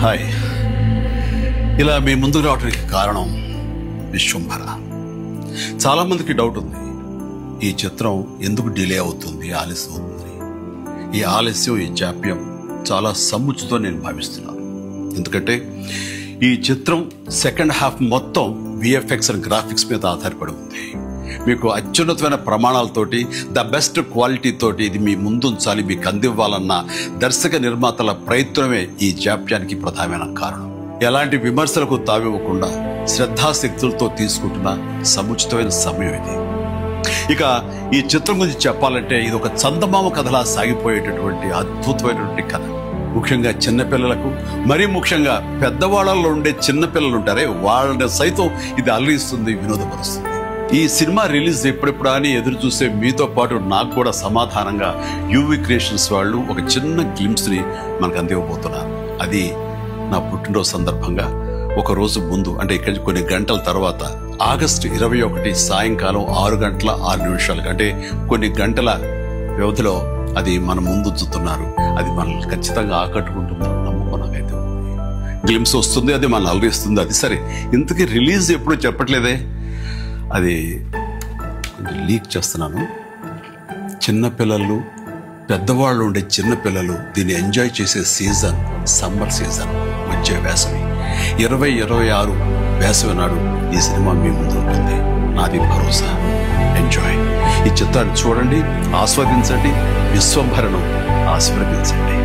Hi, ఇలా మీ ముందుకు రావడానికి కారణం విశ్వంభర. చాలామందికి డౌట్ ఉంది, ఈ చిత్రం ఎందుకు డిలే అవుతుంది, ఆలస్యం అవుతుంది. ఈ ఆలస్యం, ఈ జాప్యం చాలా సముచితం నేను భావిస్తున్నాను. ఎందుకంటే ఈ చిత్రం సెకండ్ హాఫ్ మొత్తం విఎఫ్ఎక్స్ అండ్ గ్రాఫిక్స్ మీద ఆధారపడి ఉంది. మీకు అత్యున్నతమైన ప్రమాణాలతోటి, ద బెస్ట్ క్వాలిటీ తోటి ఇది మీ ముందుంచాలి, మీకు అందివ్వాలన్న దర్శక నిర్మాతల ప్రయత్నమే ఈ జాప్యానికి ప్రధానమైన కారణం. ఎలాంటి విమర్శలకు తావివ్వకుండా శ్రద్ధాశక్తులతో తీసుకుంటున్న సముచితమైన సమయం ఇది. ఇక ఈ చిత్రం గురించి చెప్పాలంటే ఇది ఒక చందమామ కథలా సాగిపోయేటటువంటి అద్భుతమైనటువంటి కథ. ముఖ్యంగా చిన్నపిల్లలకు, మరీ ముఖ్యంగా పెద్దవాళ్ళలో ఉండే చిన్నపిల్లలు ఉంటారే, వాళ్ళని సైతం ఇది అలరిస్తుంది, వినోదపరుస్తుంది. ఈ సినిమా రిలీజ్ ఎప్పుడెప్పుడా అని ఎదురు చూసే మీతో పాటు నాకు కూడా సమాధానంగా యూవి క్రియేషన్స్ వాళ్ళు ఒక చిన్న గ్లిమ్స్ని మనకు అందివ్వబోతున్నారు. అది నా పుట్టినరోజు సందర్భంగా ఒక రోజు ముందు, అంటే ఇక్కడి కొన్ని గంటల తర్వాత ఆగస్టు 21 సాయంకాలం 6:06 అంటే కొన్ని గంటల వ్యవధిలో అది మన ముందు చూస్తున్నారు. అది మనల్ని ఖచ్చితంగా ఆకట్టుకుంటున్నారు నమ్మకం నాకైతే ఉంది. గ్లిమ్స్ వస్తుంది, అది మనల్ని అలరిస్తుంది. అది సరే, ఇంతకీ రిలీజ్ ఎప్పుడు చెప్పట్లేదే, అది లీక్ చేస్తున్నాను. చిన్నపిల్లలు, పెద్దవాళ్ళు ఉండే చిన్నపిల్లలు దీన్ని ఎంజాయ్ చేసే సీజన్ సమ్మర్ సీజన్, వచ్చే వేసవి 2026 వేసవి నాడు ఈ సినిమా మీ ముందు ఉంటుంది. నాది భరోసా. ఎంజాయ్. ఈ చిత్రాన్ని చూడండి, ఆస్వాదించండి, విశ్వంభరను ఆస్వాదించండి.